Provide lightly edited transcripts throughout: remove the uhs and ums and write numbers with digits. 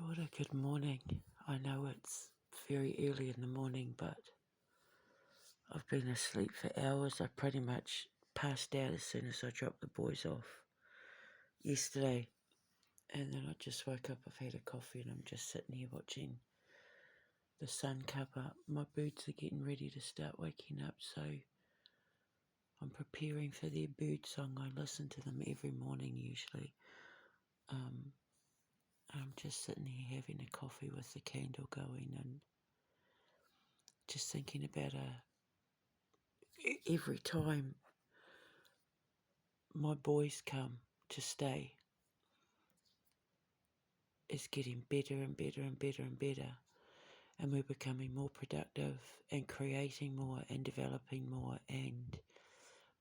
What a good morning. I know it's very early in the morning, but I've been asleep for hours. I pretty much passed out as soon as I dropped the boys off yesterday. And then I just woke up, I've had a coffee, and I'm just sitting here watching the sun come up. My birds are getting ready to start waking up, so I'm preparing for their bird song. I listen to them every morning usually. I'm just sitting here having a coffee with the candle going and just thinking about every time my boys come to stay, it's getting better and better and better and better, and we're becoming more productive and creating more and developing more and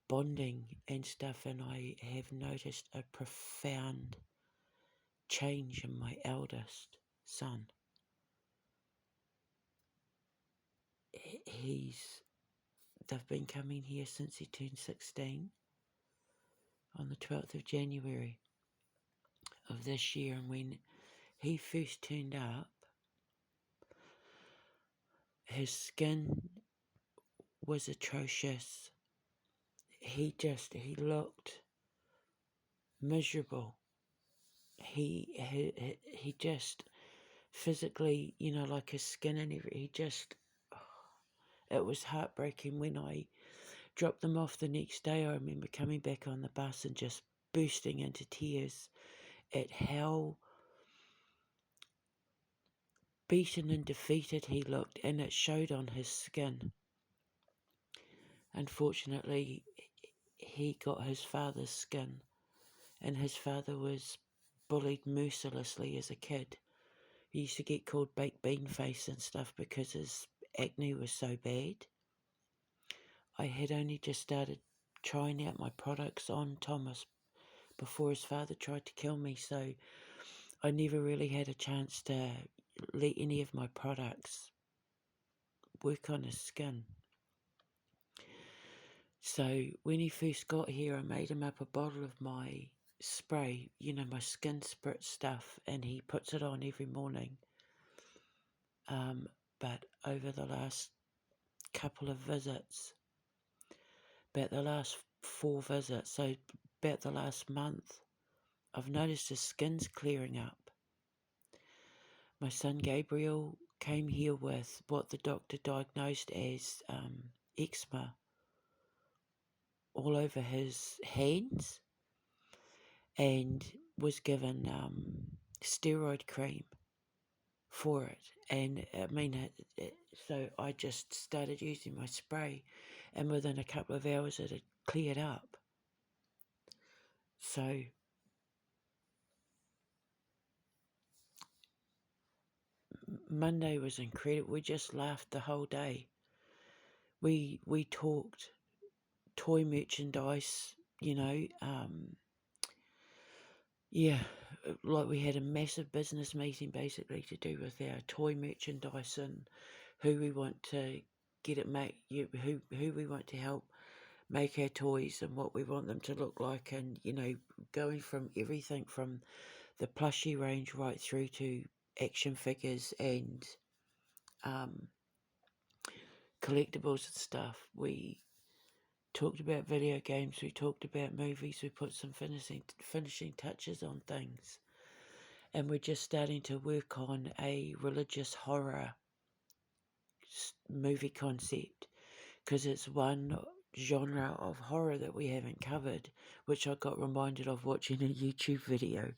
bonding and stuff. And I have noticed a profound change in my eldest son. They've been coming here since he turned 16 on the 12th of January of this year, and when he first turned up, his skin was atrocious. He looked miserable. He just physically, like his skin and everything, it was heartbreaking. When I dropped them off the next day, I remember coming back on the bus and just bursting into tears at how beaten and defeated he looked, and it showed on his skin. Unfortunately, he got his father's skin, and his father was bullied mercilessly as a kid. He used to get called baked bean face and stuff because his acne was so bad. I had only just started trying out my products on Thomas before his father tried to kill me, so I never really had a chance to let any of my products work on his skin. So when he first got here, I made him up a bottle of my spray, my skin spritz stuff, and he puts it on every morning. But over the last couple of visits, about the last 4 visits, so about the last month, I've noticed his skin's clearing up. My son Gabriel came here with what the doctor diagnosed as eczema all over his hands, and was given steroid cream for it. And so I just started using my spray, and within a couple of hours it had cleared up. So Monday was incredible. We just laughed the whole day. We talked toy merchandise, like we had a massive business meeting basically to do with our toy merchandise and who we want to get it made, who we want to help make our toys and what we want them to look like, and going from everything from the plushie range right through to action figures and collectibles and stuff. We talked about video games, we talked about movies, we put some finishing touches on things, and we're just starting to work on a religious horror movie concept, because it's one genre of horror that we haven't covered, which I got reminded of watching a YouTube video.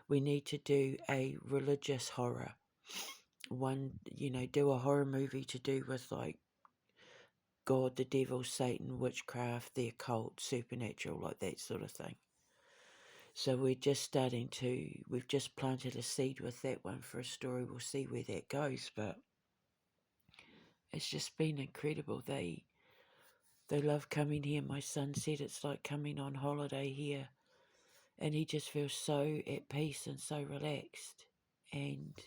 We need to do a religious horror one, do a horror movie to do with like God, the devil, Satan, witchcraft, the occult, supernatural, like that sort of thing. So we've just planted a seed with that one for a story. We'll see where that goes, but it's just been incredible. They love coming here. My son said it's like coming on holiday here, and he just feels so at peace and so relaxed. And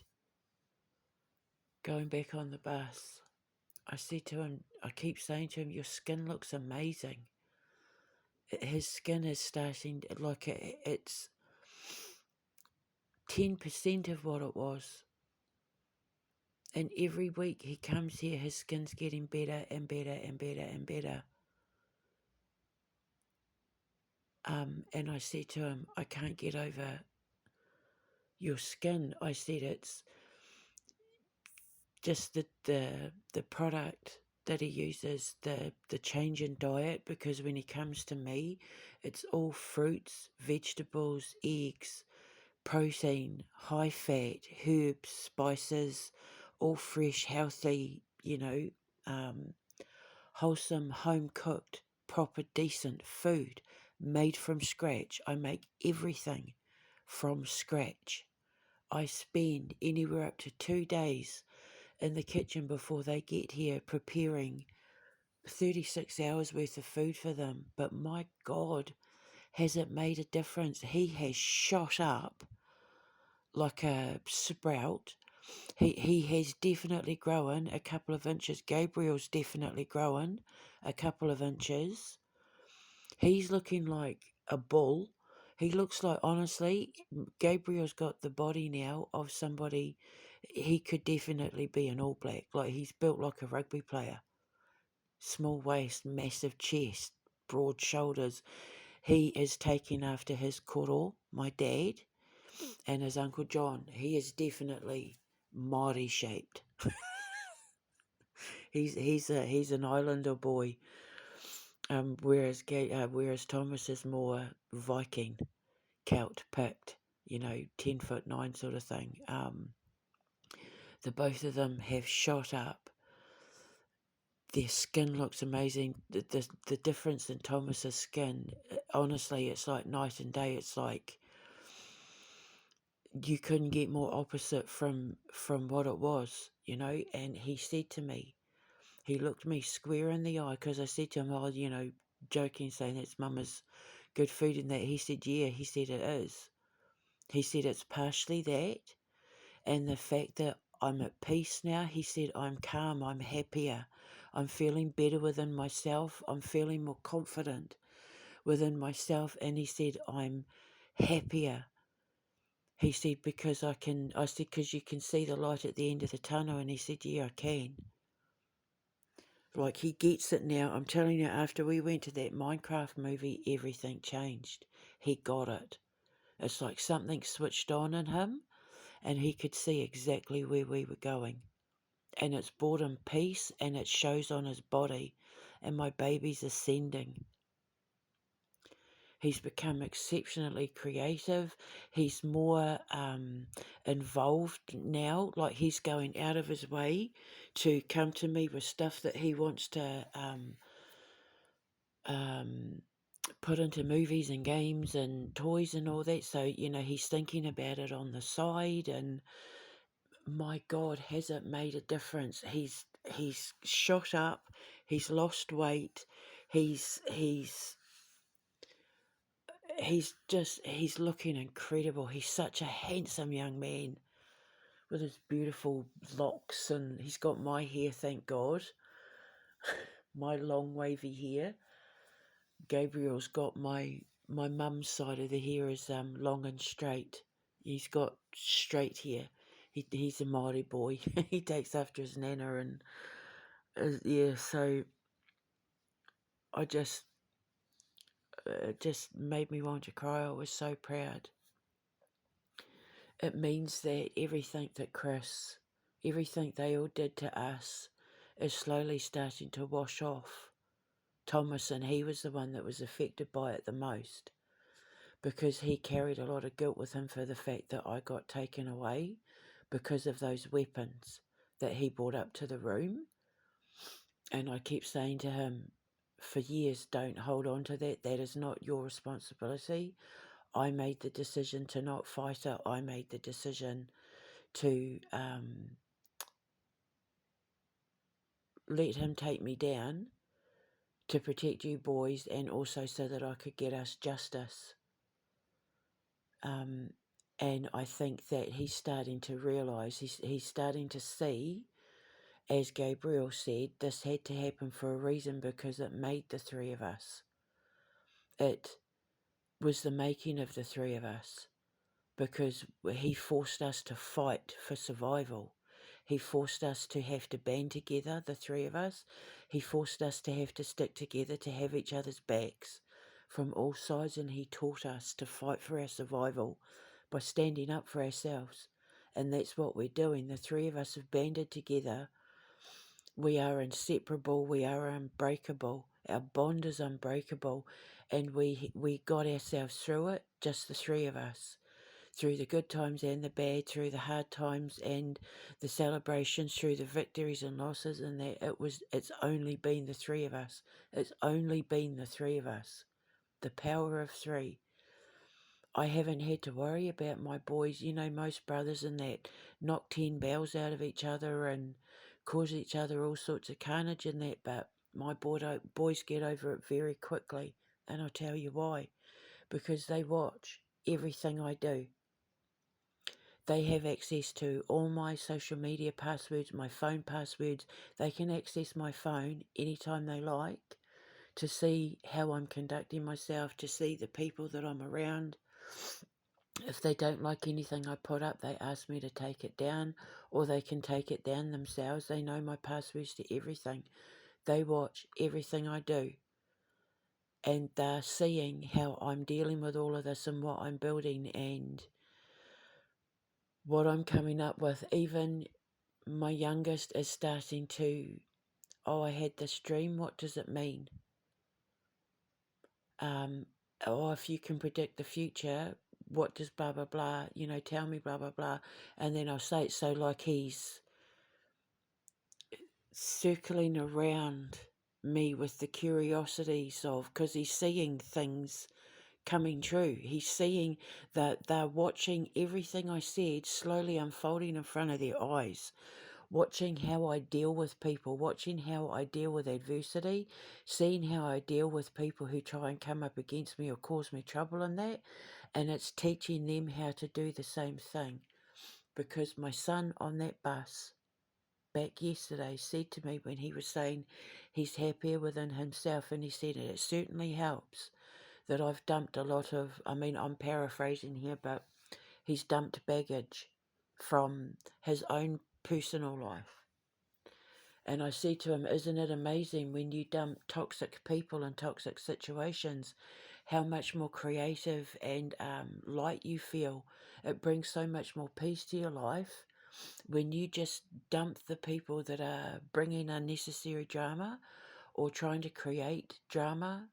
going back on the bus, I said to him, I keep saying to him, your skin looks amazing. His skin is starting, like it's 10% of what it was. And every week he comes here, his skin's getting better and better and better and better. And I said to him, I can't get over your skin. I said, it's just the product that he uses, the change in diet, because when he comes to me, it's all fruits, vegetables, eggs, protein, high fat, herbs, spices, all fresh, healthy, wholesome, home cooked, proper, decent food made from scratch. I make everything from scratch. I spend anywhere up to 2 days in the kitchen before they get here preparing 36 hours worth of food for them. But my God, has it made a difference? He has shot up like a sprout. He has definitely grown a couple of inches. Gabriel's definitely grown a couple of inches. He's looking like a bull. He looks like, honestly, Gabriel's got the body now of somebody. He could definitely be an All Black. Like, he's built like a rugby player. Small waist, massive chest, broad shoulders. He is taking after his koro, my dad, and his Uncle John. He is definitely Māori shaped. He's an Islander boy, whereas Thomas is more Viking, Celt picked, 10'9" sort of thing. The both of them have shot up. Their skin looks amazing. The difference in Thomas's skin, honestly, it's like night and day. It's like you couldn't get more opposite from what it was, And he said to me, he looked me square in the eye, because I said to him, joking, saying it's Mama's good food and that. He said, yeah. He said, it is. He said, it's partially that, and the fact that I'm at peace now. He said, I'm calm, I'm happier, I'm feeling better within myself, I'm feeling more confident within myself. And he said, I'm happier. He said, I said, because you can see the light at the end of the tunnel. And he said, yeah, I can. Like, he gets it now. I'm telling you, after we went to that Minecraft movie, everything changed. He got it. It's like something switched on in him, and he could see exactly where we were going. And it's brought him peace, and it shows on his body. And my baby's ascending. He's become exceptionally creative. He's more involved now. Like, he's going out of his way to come to me with stuff that he wants to put into movies and games and toys and all that. So, he's thinking about it on the side. And my God, has it made a difference? He's shot up. He's lost weight. He's looking incredible. He's such a handsome young man with his beautiful locks, and he's got my hair, thank God. My long wavy hair. Gabriel's got my mum's side of the hair is long and straight. He's got straight hair. He's a Māori boy. He takes after his nana, and yeah. So I just it just made me want to cry. I was so proud. It means that everything they all did to us is slowly starting to wash off. Thomas, and he was the one that was affected by it the most, because he carried a lot of guilt with him for the fact that I got taken away because of those weapons that he brought up to the room. And I keep saying to him for years, don't hold on to that. That is not your responsibility. I made the decision to not fight it. I made the decision to let him take me down to protect you boys, and also so that I could get us justice. And I think that he's starting to realise, he's starting to see, as Gabriel said, this had to happen for a reason, because it made the three of us. It was the making of the three of us. because he forced us to fight for survival. He forced us to have to band together, the three of us. He forced us to have to stick together, to have each other's backs from all sides, and he taught us to fight for our survival by standing up for ourselves. And that's what we're doing. The three of us have banded together. We are inseparable. We are unbreakable. Our bond is unbreakable. And we got ourselves through it, just the three of us, through the good times and the bad, through the hard times and the celebrations, through the victories and losses, and that it's only been the three of us. It's only been the three of us. The power of three. I haven't had to worry about my boys. You know, most brothers and that knock 10 bells out of each other and cause each other all sorts of carnage and that, but my boys get over it very quickly, and I'll tell you why. Because they watch everything I do. They have access to all my social media passwords, my phone passwords. They can access my phone anytime they like to see how I'm conducting myself, to see the people that I'm around. If they don't like anything I put up, they ask me to take it down, or they can take it down themselves. They know my passwords to everything. They watch everything I do. And they're seeing how I'm dealing with all of this and what I'm building and what I'm coming up with. Even my youngest is starting to, I had this dream, what does it mean? If you can predict the future, what does blah, blah, blah, tell me blah, blah, blah. And then I'll say it, so like he's circling around me with the curiosities of, because he's seeing things coming true. He's seeing that they're watching everything I said slowly unfolding in front of their eyes, watching how I deal with people, watching how I deal with adversity, seeing how I deal with people who try and come up against me or cause me trouble in that, and it's teaching them how to do the same thing. Because my son on that bus back yesterday said to me, when he was saying he's happier within himself, and he said it certainly helps that I've dumped a lot of, I'm paraphrasing here, but he's dumped baggage from his own personal life. And I said to him, isn't it amazing when you dump toxic people and toxic situations, how much more creative and light you feel? It brings so much more peace to your life when you just dump the people that are bringing unnecessary drama or trying to create drama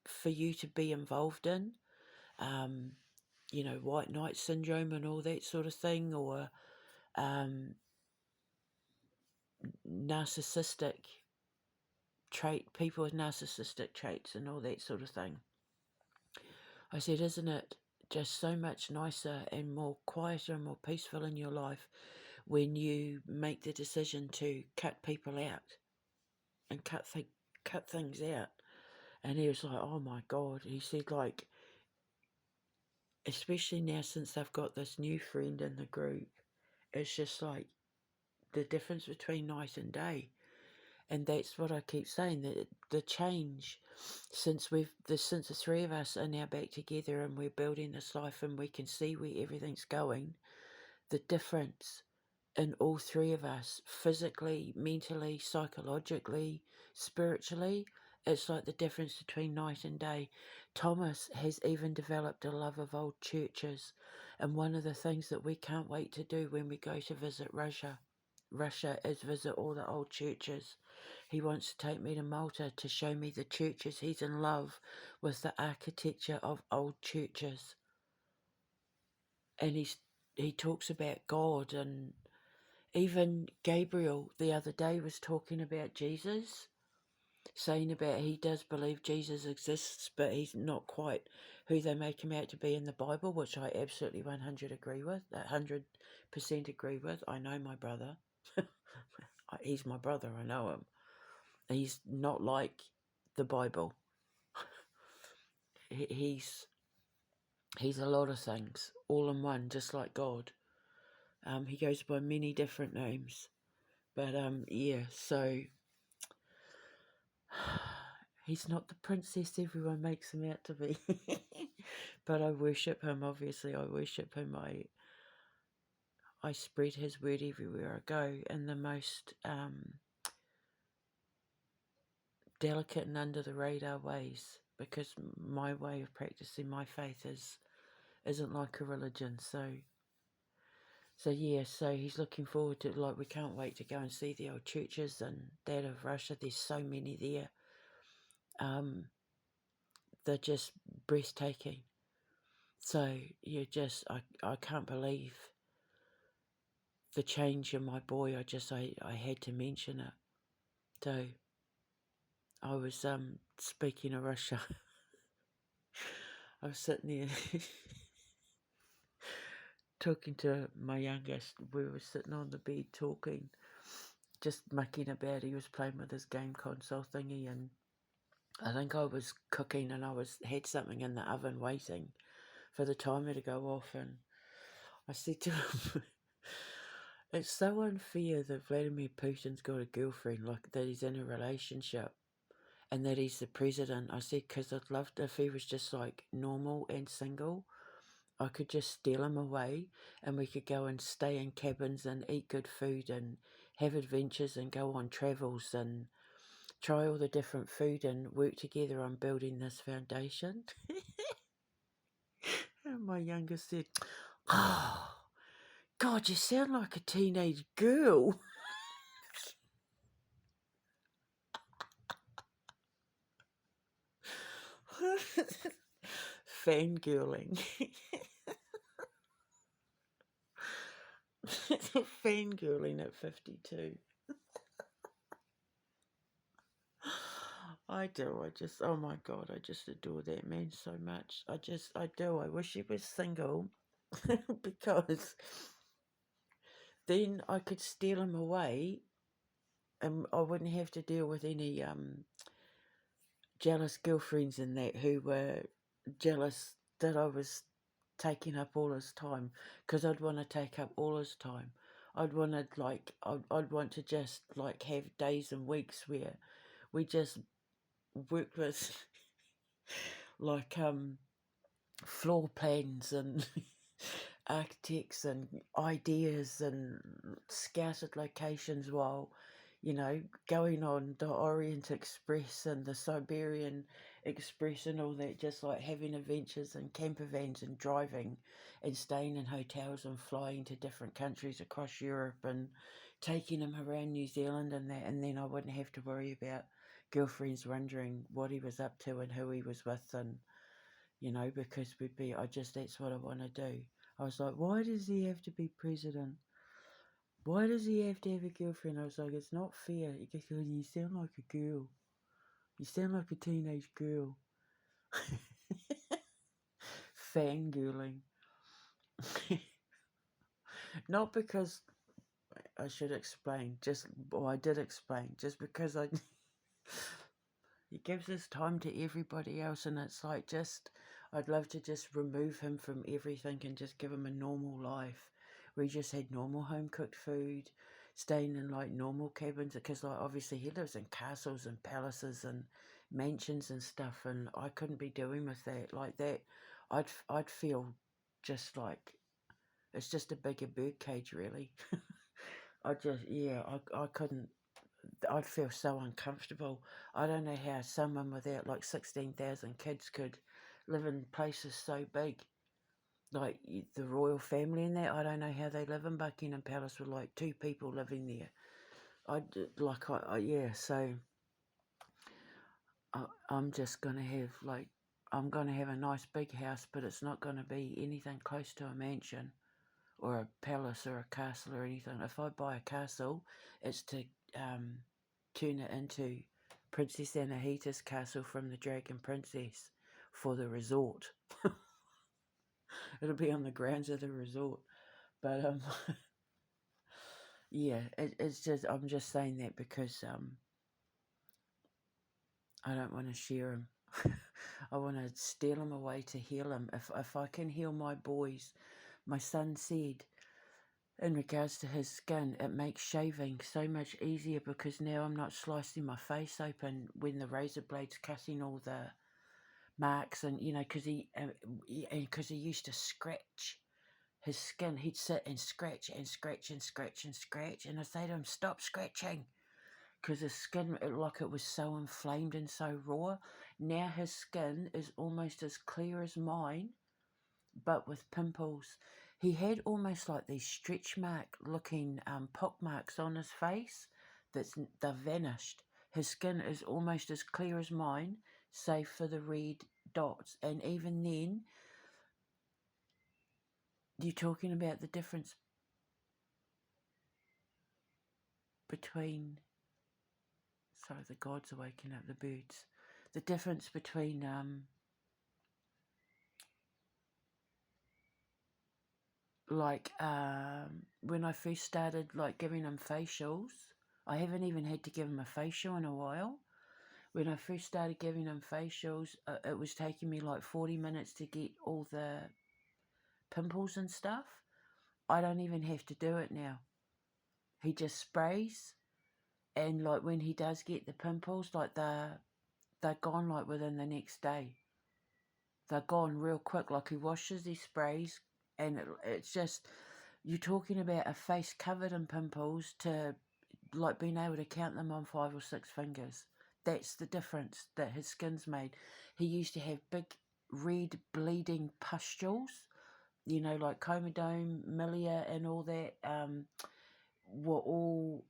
for you to be involved in, white knight syndrome and all that sort of thing, or narcissistic people with narcissistic traits and all that sort of thing. I said, isn't it just so much nicer and more quieter and more peaceful in your life when you make the decision to cut people out and cut things out? And he was like, oh my God. He said, like, especially now since I've got this new friend in the group, it's just like the difference between night and day. And that's what I keep saying, that the change since the three of us are now back together and we're building this life and we can see where everything's going, the difference in all three of us, physically, mentally, psychologically, spiritually, it's like the difference between night and day. Thomas has even developed a love of old churches, and one of the things that we can't wait to do when we go to visit Russia is visit all the old churches. He wants to take me to Malta to show me the churches. He's in love with the architecture of old churches. And he talks about God, and even Gabriel the other day was talking about Jesus, saying about he does believe Jesus exists, but he's not quite who they make him out to be in the Bible, which I absolutely 100% agree with. I know my brother. He's my brother, I know him. He's not like the Bible. He's a lot of things, all in one, just like God. He goes by many different names. But, so He's not the princess everyone makes him out to be. But I worship him, obviously. I worship him. I spread his word everywhere I go in the most delicate and under the radar ways, because my way of practicing my faith isn't like a religion. So yeah, so he's looking forward to, like, we can't wait to go and see the old churches and that of Russia. There's so many there. They're just breathtaking. So I can't believe the change in my boy. I had to mention it. So I was speaking of Russia. I was sitting there talking to my youngest. We were sitting on the bed talking, just mucking about. He was playing with his game console thingy, and I think I was cooking, and had something in the oven waiting for the timer to go off, and I said to him, it's so unfair that Vladimir Putin's got a girlfriend, like that he's in a relationship, and that he's the president. I said, because I'd love if he was just like normal and single, I could just steal him away, and we could go and stay in cabins and eat good food and have adventures and go on travels and try all the different food and work together on building this foundation. And my youngest said, oh, God, you sound like a teenage girl. Fangirling. Fangirling at 52. I do. Oh my God, I just adore that man so much. I do. I wish he was single because then I could steal him away and I wouldn't have to deal with any jealous girlfriends and that who were jealous that I was taking up all his time, because I'd want to take up all his time. I'd want to just like have days and weeks where we just work with like floor plans and architects and ideas and scouted locations while, going on the Orient Express and the Siberian Express and all that, just like having adventures and camper vans and driving and staying in hotels and flying to different countries across Europe and taking him around New Zealand and that, and then I wouldn't have to worry about girlfriends wondering what he was up to and who he was with, and because that's what I want to do. I was like, why does he have to be president? Why does he have to have a girlfriend? I was like, it's not fair. He goes, you sound like a girl. You sound like a teenage girl. Fangirling. Not because I should explain, I did explain, just because he gives his time to everybody else, and it's like I'd love to just remove him from everything and just give him a normal life where he just had normal home cooked food, staying in like normal cabins, because like obviously he lives in castles and palaces and mansions and stuff, and I couldn't be doing with that like that. I'd feel just like it's just a bigger birdcage, really. I couldn't. I'd feel so uncomfortable. I don't know how someone without like 16,000 kids could live in places so big, like the royal family and that. I don't know how they live in Buckingham Palace with like 2 people living there. So I'm just gonna have I'm gonna have a nice big house, but it's not gonna be anything close to a mansion or a palace or a castle or anything. If I buy a castle, it's to turn it into Princess Anahita's castle from the Dragon Princess for the resort. It'll be on the grounds of the resort. But yeah, it's just I'm just saying that because I don't want to share him. I want to steal him away to heal him. If I can heal my boys, my son said in regards to his skin, it makes shaving so much easier because now I'm not slicing my face open when the razor blade's cutting all the marks, and because he used to scratch his skin. He'd sit and scratch and scratch and scratch and scratch, and I say to him, stop scratching, because his skin, like, it was so inflamed and so raw. Now his skin is almost as clear as mine, but with pimples. He had almost like these stretch mark looking pock marks on his face they've vanished. His skin is almost as clear as mine, save for the red dots. And even then, you're talking about the difference between, sorry, the gods are waking up, the birds. The difference between when I first started giving him facials. I haven't even had to give him a facial in a while. When I first started giving him facials, it was taking me like 40 minutes to get all the pimples and stuff. I don't even have to do it now. He just sprays, and when he does get the pimples, they're gone within the next day. They're gone real quick. He washes, he sprays, and it's just, you're talking about a face covered in pimples to being able to count them on 5 or 6 fingers. That's the difference that his skin's made. He used to have big red bleeding pustules, like comedone, milia, and all that, were all,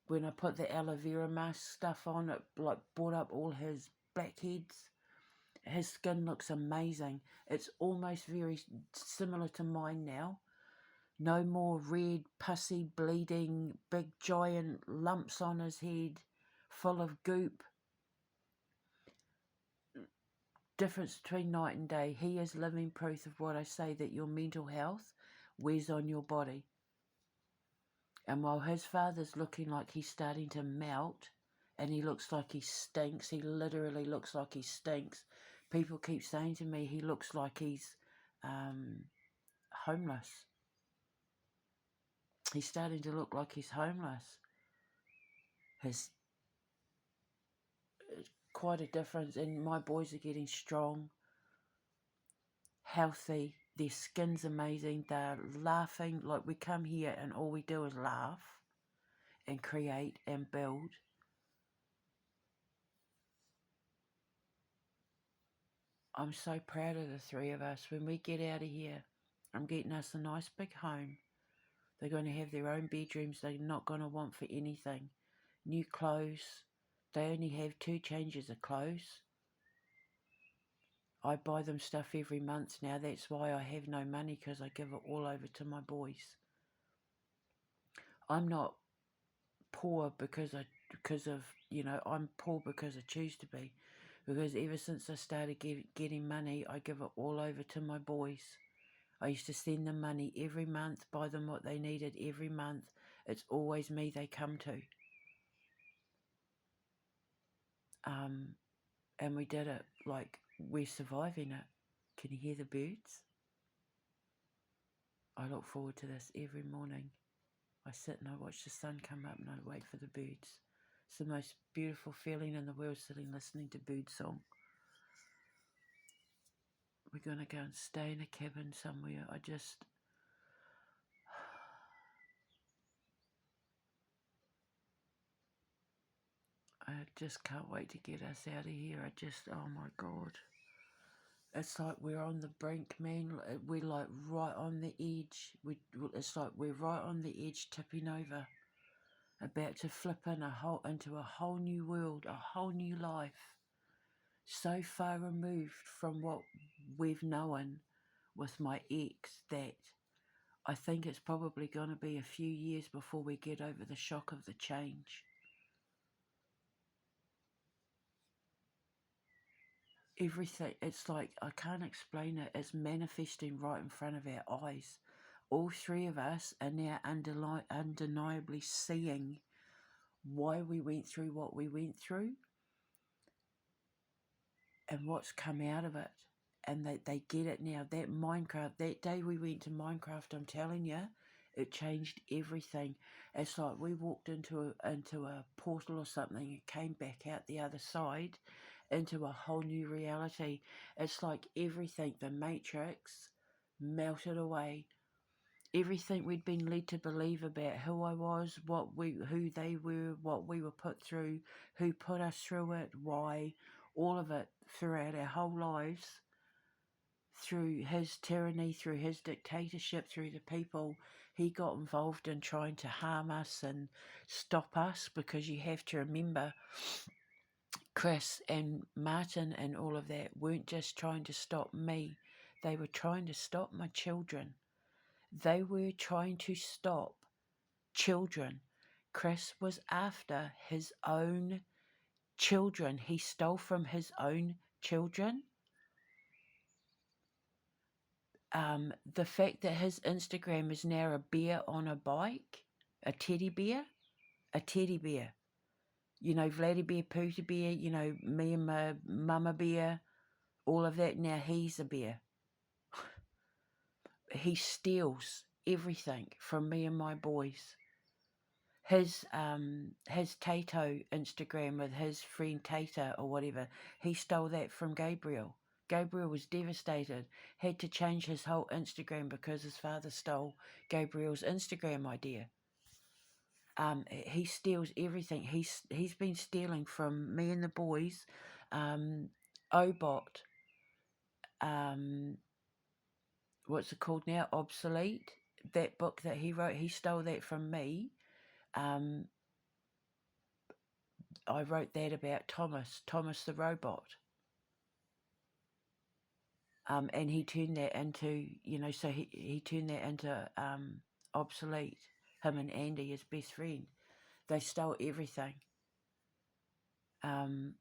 when I put the aloe vera mask stuff on, it brought up all his blackheads. His skin looks amazing. It's almost very similar to mine now. No more red, pussy, bleeding, big giant lumps on his head, full of goop. Difference between night and day. He is living proof of what I say, that your mental health wears on your body. And while his father's looking like he's starting to melt, and he looks like he stinks, he literally looks like he stinks. People keep saying to me he looks like he's homeless. He's starting to look like he's homeless. His quite a difference, and my boys are getting strong, healthy, their skin's amazing, they're laughing. We come here and all we do is laugh and create and build. I'm so proud of the 3 of us. When we get out of here, I'm getting us a nice big home. They're going to have their own bedrooms. They're not going to want for anything. New clothes. They only have 2 changes of clothes. I buy them stuff every month now. That's why I have no money, because I give it all over to my boys. I'm not poor because of, I'm poor because I choose to be. Because ever since I started getting money, I give it all over to my boys. I used to send them money every month, buy them what they needed every month. It's always me they come to. And we did it. We're surviving it. Can you hear the birds? I look forward to this every morning. I sit and I watch the sun come up and I wait for the birds. It's the most beautiful feeling in the world, sitting listening to bird song. We're going to go and stay in a cabin somewhere. I just can't wait to get us out of here. Oh my God. It's like we're on the brink, man. We're right on the edge. It's like we're right on the edge, tipping over, about to flip into a whole new world, a whole new life. So far removed from what we've known with my ex that I think it's probably going to be a few years before we get over the shock of the change. Everything, it's like, I can't explain it. It's manifesting right in front of our eyes. All 3 of us are now undeniably seeing why we went through what we went through and what's come out of it. and they get it now. That Minecraft, that day we went to Minecraft, I'm telling you, it changed everything. It's like we walked into a portal or something and came back out the other side into a whole new reality. It's like everything, the Matrix, melted away. Everything we'd been led to believe about who I was, who they were, what we were put through, who put us through it, why, all of it throughout our whole lives, through his tyranny, through his dictatorship, through the people he got involved in trying to harm us and stop us, because you have to remember Chris and Martin and all of that weren't just trying to stop me, they were trying to stop my children. They were trying to stop children. Chris was after his own children. He stole from his own children. The fact that his Instagram is now a bear on a bike, a teddy bear. You know, Vladi bear, Pooty bear, you know, me and my mama bear, all of that. Now he's a bear. He steals everything from me and my boys. His Tato Instagram with his friend Tata or whatever, he stole that from Gabriel. Gabriel was devastated, had to change his whole Instagram because his father stole Gabriel's Instagram idea. He steals everything. He's been stealing from me and the boys. Obot, what's it called now? Obsolete. That book that he wrote, he stole that from me. I wrote that about Thomas the robot. And he turned that into, you know, so he turned that into obsolete. Him and Andy, his best friend, they stole everything. And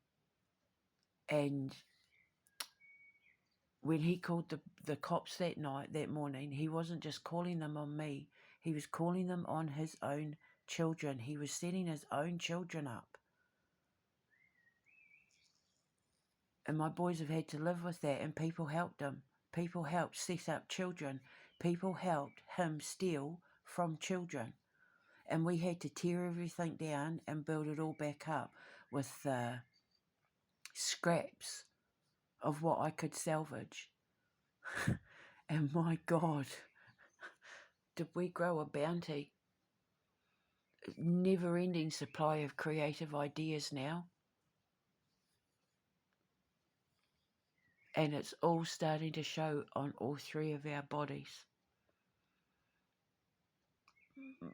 when he called the cops that morning, he wasn't just calling them on me. He was calling them on his own children. He was setting his own children up. And my boys have had to live with that, and people helped him. People helped set up children. People helped him steal from children. And we had to tear everything down and build it all back up with scraps of what I could salvage. And my God, did we grow a bounty? Never-ending supply of creative ideas now. And it's all starting to show on all three of our bodies.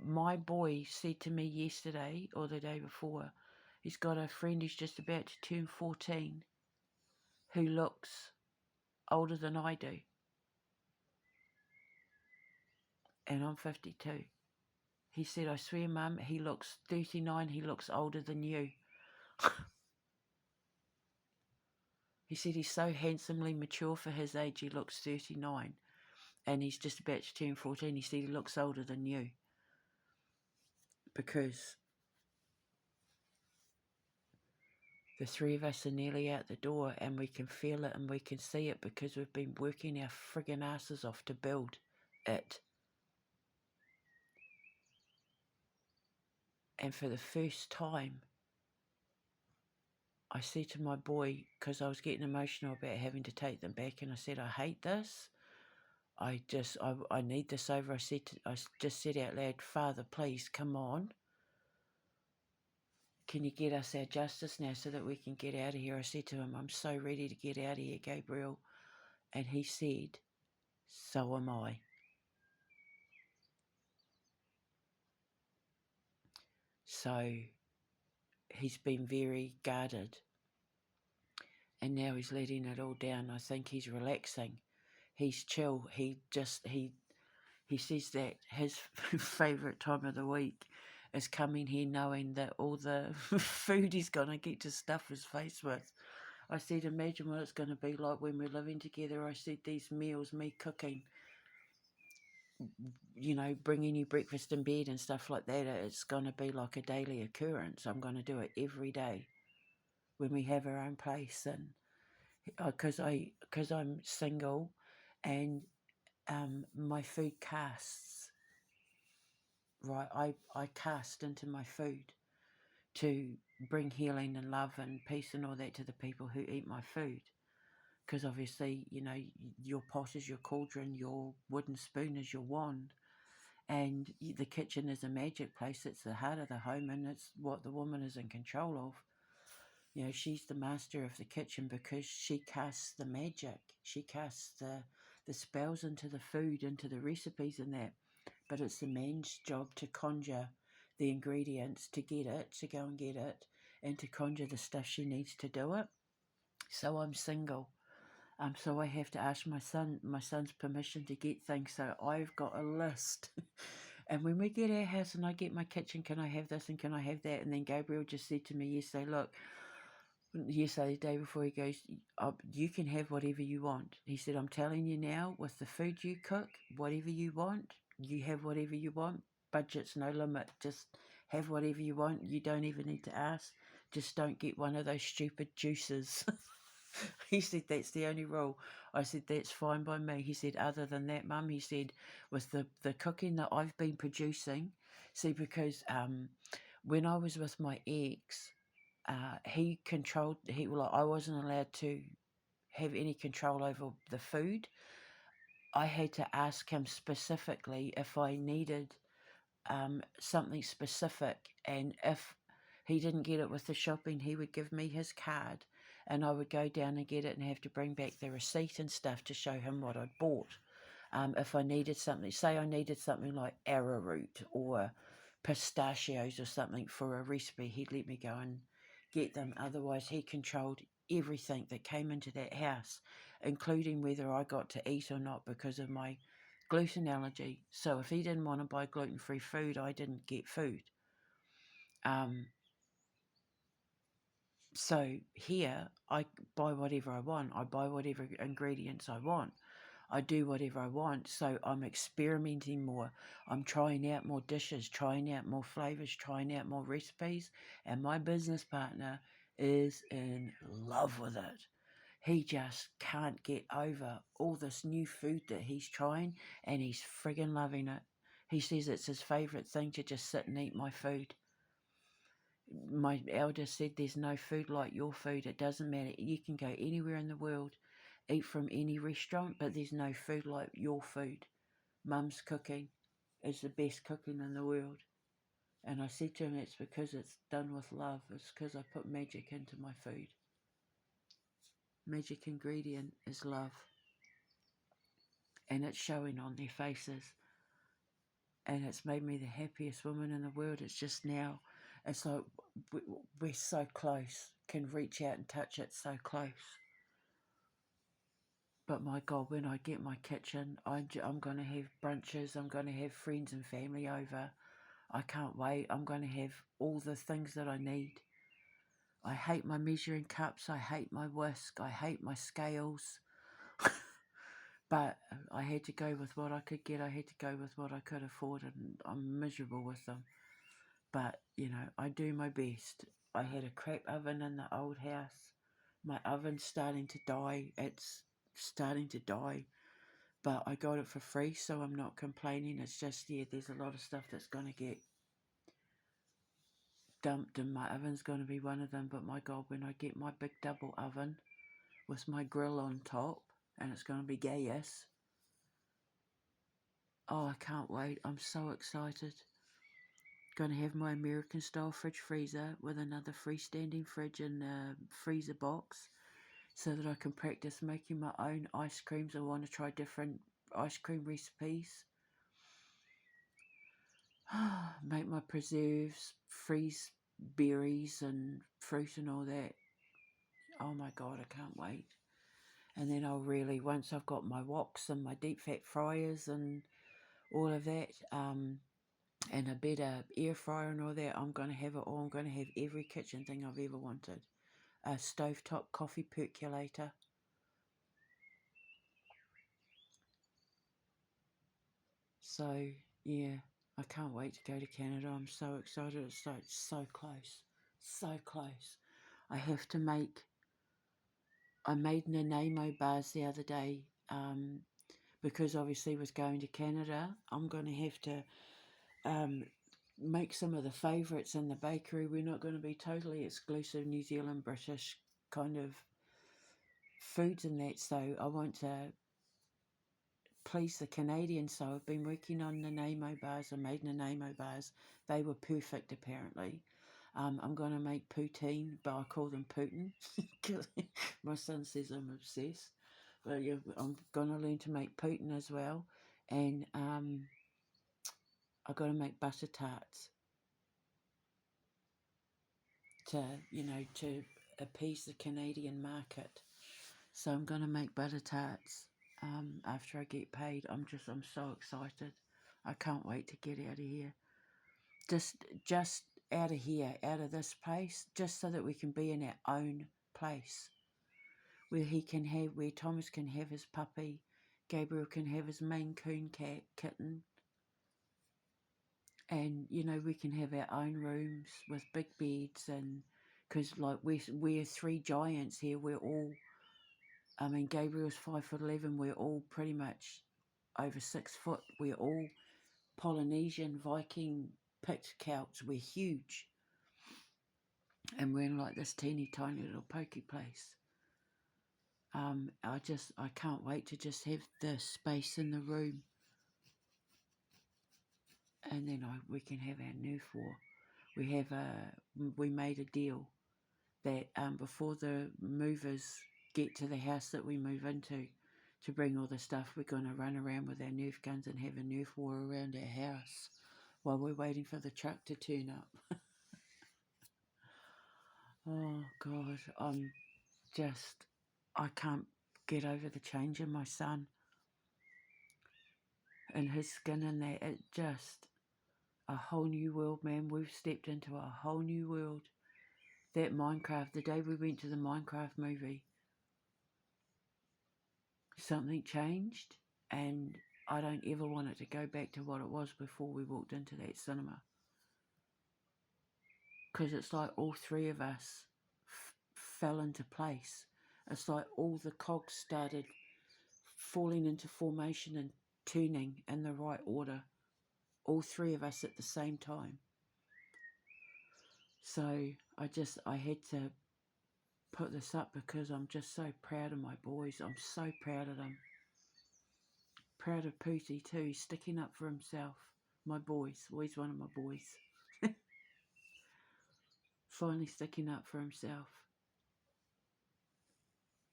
My boy said to me yesterday or the day before, he's got a friend who's just about to turn 14 who looks older than I do. And I'm 52. He said, I swear, Mum, he looks 39, he looks older than you. He said he's so handsomely mature for his age, he looks 39. And he's just about to turn 14. He said he looks older than you. Because the three of us are nearly out the door, and we can feel it and we can see it because we've been working our friggin' asses off to build it. And for the first time, I said to my boy, because I was getting emotional about having to take them back, and I said, I hate this. I need this over. I just said out loud, Father, please, come on. Can you get us our justice now so that we can get out of here? I said to him, I'm so ready to get out of here, Gabriel. And he said, so am I. So he's been very guarded. And now he's letting it all down. I think he's relaxing. He's chill. He says that his favourite time of the week is coming here knowing that all the food he's going to get to stuff his face with. I said, imagine what it's going to be like when we're living together. I said, these meals, me cooking, you know, bringing you breakfast in bed and stuff like that, it's going to be like a daily occurrence. I'm going to do it every day when we have our own place. And because I'm single, and my food casts, right? I cast into my food to bring healing and love and peace and all that to the people who eat my food. Because obviously, you know, your pot is your cauldron, your wooden spoon is your wand, and the kitchen is a magic place. It's the heart of the home, and it's what the woman is in control of. You know, she's the master of the kitchen because she casts the magic. She casts the spells into the food, into the recipes and that. But it's the man's job to conjure the ingredients, to get it, to go and get it, and to conjure the stuff she needs to do it. So I'm single. So I have to ask my son's permission to get things. So I've got a list. And when we get our house and I get my kitchen, can I have this and can I have that? And then Gabriel just said to me yesterday, look, yesterday, the day before, he goes, you can have whatever you want. He said, I'm telling you now, with the food you cook, whatever you want, you have whatever you want. Budget's no limit. Just have whatever you want. You don't even need to ask. Just don't get one of those stupid juices. He said, that's the only rule. I said, that's fine by me. He said, other than that, Mum, he said, with the cooking that I've been producing, see, because when I was with my ex, he controlled, I wasn't allowed to have any control over the food. I had to ask him specifically if I needed something specific, and if he didn't get it with the shopping, he would give me his card, and I would go down and get it and have to bring back the receipt and stuff to show him what I'd bought. If I needed something, say I needed something like arrowroot or pistachios or something for a recipe, he'd let me go and get them. Otherwise, he controlled everything that came into that house, including whether I got to eat or not because of my gluten allergy. So if he didn't want to buy gluten-free food, I didn't get food. So here, I buy whatever I want. I buy whatever ingredients I want. I do whatever I want. So I'm experimenting more. I'm trying out more dishes, trying out more flavors, trying out more recipes. And my business partner is in love with it. He just can't get over all this new food that he's trying, and he's friggin' loving it. He says it's his favourite thing to just sit and eat my food. My elder said there's no food like your food. It doesn't matter. You can go anywhere in the world, eat from any restaurant, but there's no food like your food. Mum's cooking is the best cooking in the world. And I said to him, it's because it's done with love. It's because I put magic into my food. Magic ingredient is love. And it's showing on their faces. And it's made me the happiest woman in the world. It's just now, it's like we're so close, can reach out and touch it so close. But my God, when I get my kitchen, I'm going to have brunches, I'm going to have friends and family over. I can't wait. I'm going to have all the things that I need. I hate my measuring cups, I hate my whisk, I hate my scales. But I had to go with what I could get. I had to go with what I could afford, and I'm miserable with them. But, you know, I do my best. I had a crap oven in the old house. My oven's starting to die. It's starting to die. But I got it for free, so I'm not complaining. It's just, yeah, there's a lot of stuff that's going to get dumped, and my oven's going to be one of them. But my God, when I get my big double oven with my grill on top, and it's going to be gas, oh, I can't wait. I'm so excited. Going to have my American style fridge freezer with another freestanding fridge and a freezer box so that I can practice making my own ice creams. I want to try different ice cream recipes. Make my preserves, freeze berries and fruit and all that. Oh my God, I can't wait. And then I'll really, once I've got my woks and my deep fat fryers and all of that, and a better air fryer and all that, I'm going to have it all. I'm going to have every kitchen thing I've ever wanted. A stovetop coffee percolator. So, yeah, I can't wait to go to Canada. I'm so excited. It's so close. So close. I have to make I made Nanaimo bars the other day because obviously with going to Canada, I'm going to have to make some of the favourites in the bakery. We're not going to be totally exclusive New Zealand British kind of foods and that, so I want to please the Canadians. So I've been working on Nanaimo bars. I made Nanaimo bars. They were perfect apparently. I'm going to make poutine, but I call them Putin because my son says I'm obsessed. But yeah, I'm going to learn to make Putin as well. And I've got to make butter tarts to, to appease the Canadian market. So I'm going to make butter tarts after I get paid. I'm so excited. I can't wait to get out of here. Just out of here, out of this place, just so that we can be in our own place where where Thomas can have his puppy, Gabriel can have his Maine Coon kitten, and we can have our own rooms with big beds, and because like we're three giants here, we're all. I mean, Gabriel's 5'11". We're all pretty much over 6 foot. We're all Polynesian Viking picked Celts. We're huge. And we're in like this teeny tiny little pokey place. I can't wait to just have the space in the room, and then we can have our new floor. We made a deal that before the movers get to the house that we move into, to bring all the stuff, we're going to run around with our Nerf guns and have a Nerf war around our house while we're waiting for the truck to turn up. Oh God, I can't get over the change in my son and his skin and that. It just a whole new world, man. We've stepped into a whole new world. That Minecraft, the day we went to the Minecraft movie, something changed, and I don't ever want it to go back to what it was before we walked into that cinema. Because it's like all three of us fell into place. It's like all the cogs started falling into formation and turning in the right order. All three of us at the same time. So I had to put this up because I'm just so proud of my boys. I'm so proud of them. Proud of Pooty too. He's sticking up for himself. My boys. Always one of my boys. Finally sticking up for himself.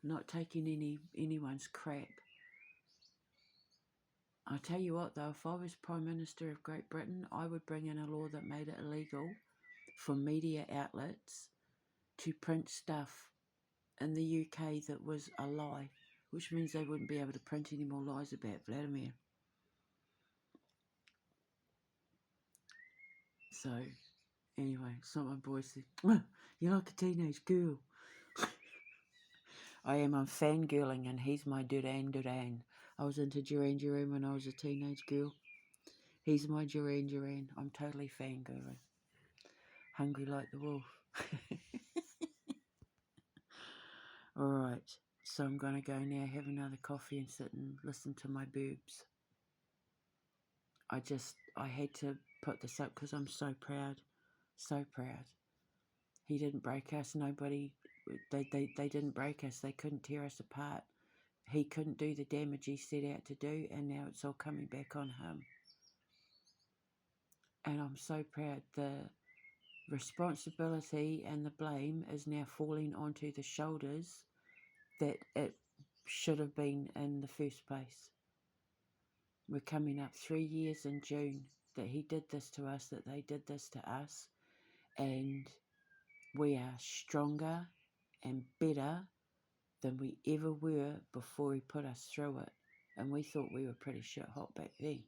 Not taking anyone's crap. I'll tell you what though, if I was Prime Minister of Great Britain, I would bring in a law that made it illegal for media outlets to print stuff in the UK that was a lie, which means they wouldn't be able to print any more lies about Vladimir. So, anyway, it's not my boys said, you're like a teenage girl. I'm fangirling, and he's my Duran Duran. I was into Duran Duran when I was a teenage girl. He's my Duran Duran. I'm totally fangirling. Hungry like the wolf. Alright, so I'm going to go now, have another coffee and sit and listen to my boobs. I had to put this up because I'm so proud. So proud. He didn't break us. They didn't break us. They couldn't tear us apart. He couldn't do the damage he set out to do, and now it's all coming back on him. And I'm so proud. The responsibility and the blame is now falling onto the shoulders that it should have been in the first place. We're coming up 3 years in June that he did this to us, that they did this to us, and we are stronger and better than we ever were before he put us through it. And we thought we were pretty shit hot back then.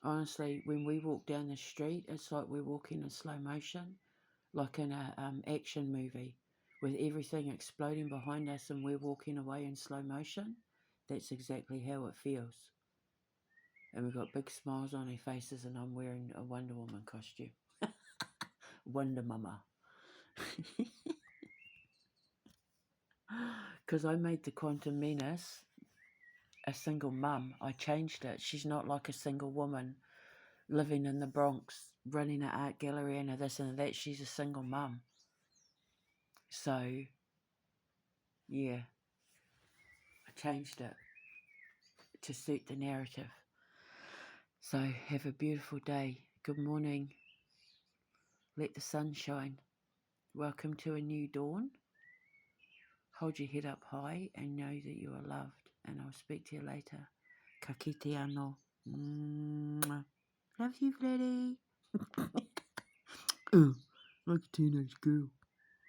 Honestly, when we walk down the street, it's like we're walking in slow motion, like in a action movie, with everything exploding behind us and we're walking away in slow motion. That's exactly how it feels. And we've got big smiles on our faces, and I'm wearing a Wonder Woman costume. Wonder Mama. Because I made the Quantum Menace a single mum. I changed it. She's not like a single woman living in the Bronx, running an art gallery and a this and that. She's a single mum. So, yeah, I changed it to suit the narrative. So, have a beautiful day. Good morning. Let the sun shine. Welcome to a new dawn. Hold your head up high and know that you are loved. And I'll speak to you later. Ka kite anō. Mwah. Love you, Vladi. Like a teenage girl.